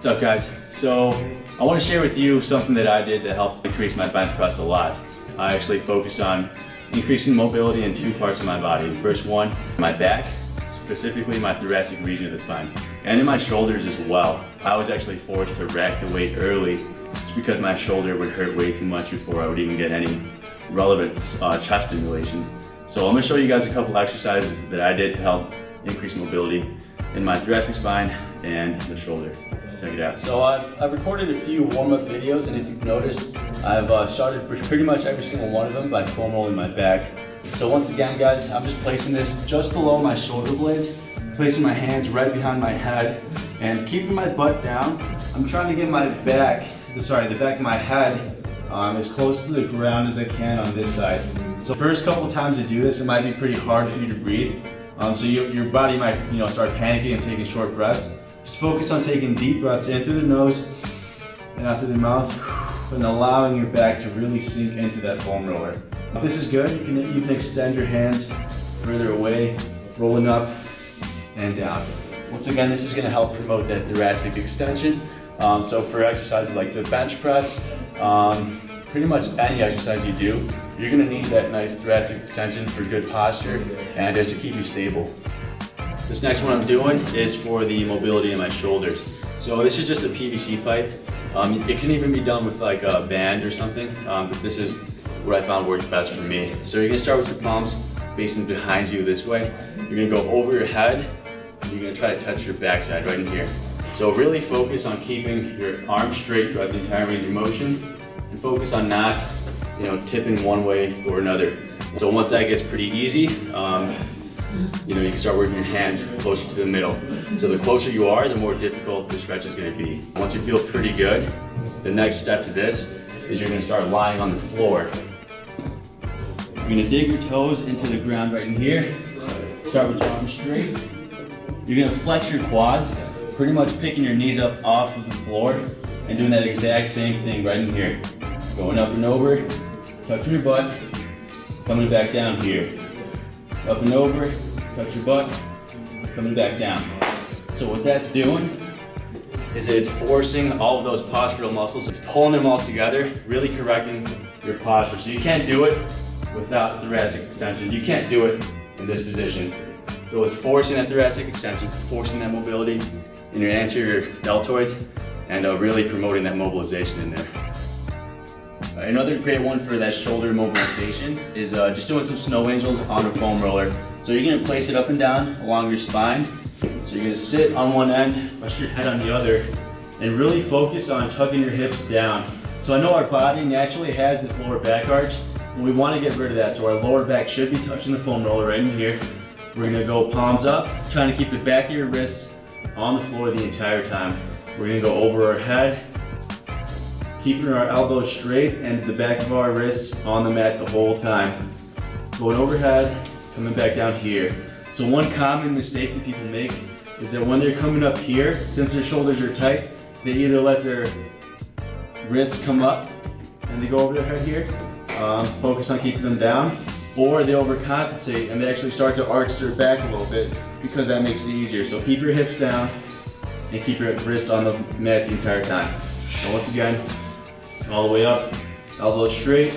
What's up, guys? So I want to share with you something that I did that helped increase my bench press a lot. I actually focused on increasing mobility in two parts of my body. The first one, my back, specifically my thoracic region of the spine, and in my shoulders as well. I was actually forced to rack the weight early just because my shoulder would hurt way too much before I would even get any relevant chest stimulation. So I'm going to show you guys a couple exercises that I did to help increase mobility in my thoracic spine and the shoulder. Check it out. So I've recorded a few warm-up videos, and if you've noticed, I've started pretty much every single one of them by foam rolling my back. So once again, guys, I'm just placing this just below my shoulder blades, placing my hands right behind my head, and keeping my butt down. I'm trying to get my back, the back of my head as close to the ground as I can on this side. So first couple times to do this, it might be pretty hard for you to breathe. So your body might start panicking and taking short breaths. Just focus on taking deep breaths in through the nose and out through the mouth, and allowing your back to really sink into that foam roller. If this is good, you can even extend your hands further away, rolling up and down. Once again, this is going to help promote that thoracic extension. So for exercises like the bench press, pretty much any exercise you do, you're going to need that nice thoracic extension for good posture and to keep you stable. This next one I'm doing is for the mobility in my shoulders. So this is just a PVC pipe. It can even be done with like a band or something, but this is what I found works best for me. So you're gonna start with your palms facing behind you this way. You're gonna go over your head, and you're gonna try to touch your backside right in here. So really focus on keeping your arms straight throughout the entire range of motion, and focus on not, tipping one way or another. So once that gets pretty easy, you can start working your hands closer to the middle. So the closer you are, the more difficult the stretch is going to be. Once you feel pretty good, the next step to this is you're going to start lying on the floor. You're going to dig your toes into the ground right in here. Start with your arms straight. You're going to flex your quads, pretty much picking your knees up off of the floor and doing that exact same thing right in here. Going up and over, touching your butt, coming back down here. Up and over, touch your butt, coming back down. So what that's doing is that it's forcing all of those postural muscles. It's pulling them all together, really correcting your posture. So you can't do it without thoracic extension. You can't do it in this position. So it's forcing that thoracic extension, forcing that mobility in your anterior deltoids, and really promoting that mobilization in there. Another great one for that shoulder mobilization is just doing some snow angels on a foam roller. So you're going to place it up and down along your spine. So you're going to sit on one end, rest your head on the other, and really focus on tucking your hips down. So I know our body naturally has this lower back arch, and we want to get rid of that. So our lower back should be touching the foam roller right in here. We're going to go palms up, trying to keep the back of your wrists on the floor the entire time. We're going to go over our head, keeping our elbows straight and the back of our wrists on the mat the whole time. Going overhead, coming back down here. So one common mistake that people make is that when they're coming up here, since their shoulders are tight, they either let their wrists come up and they go over their head here, focus on keeping them down, or they overcompensate and they actually start to arch their back a little bit because that makes it easier. So keep your hips down and keep your wrists on the mat the entire time. So once again, all the way up, elbows straight,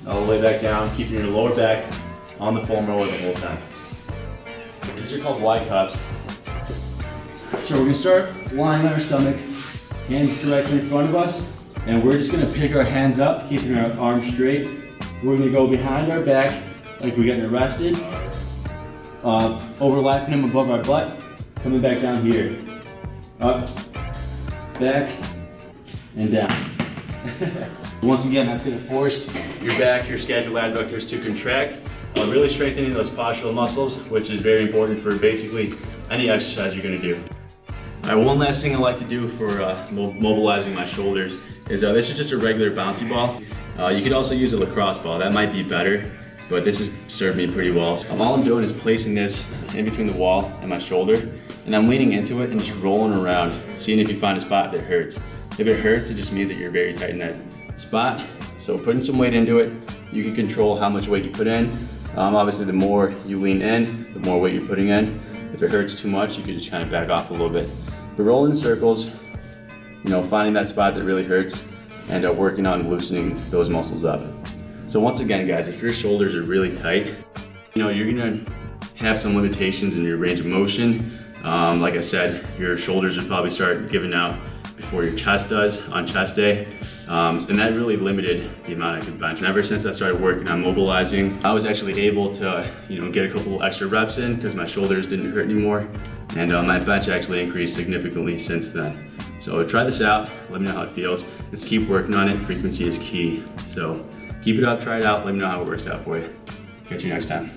all the way back down, keeping your lower back on the foam roller the whole time. These are called Y cups. So we're gonna start lying on our stomach, hands directly in front of us, and we're just gonna pick our hands up, keeping our arms straight. We're gonna go behind our back like we're getting arrested, overlapping them above our butt, coming back down here. Up, back, and down. Once again, that's going to force your back, your scapular adductors to contract, really strengthening those postural muscles, which is very important for basically any exercise you're going to do. All right, one last thing I like to do for mobilizing my shoulders is this is just a regular bouncy ball. You could also use a lacrosse ball. That might be better, but this has served me pretty well. So all I'm doing is placing this in between the wall and my shoulder, and I'm leaning into it and just rolling around, seeing if you find a spot that hurts. If it hurts, it just means that you're very tight in that spot. So putting some weight into it, you can control how much weight you put in. Obviously, the more you lean in, the more weight you're putting in. If it hurts too much, you can just kind of back off a little bit. But rolling in circles, finding that spot that really hurts and working on loosening those muscles up. So once again, guys, if your shoulders are really tight, you're gonna have some limitations in your range of motion. Like I said, your shoulders will probably start giving out before your chest does on chest day. And that really limited the amount I could bench. And ever since I started working on mobilizing, I was actually able to, get a couple extra reps in because my shoulders didn't hurt anymore. And my bench actually increased significantly since then. So try this out, let me know how it feels. Let's keep working on it. Frequency is key. So keep it up, try it out, let me know how it works out for you. Catch you next time.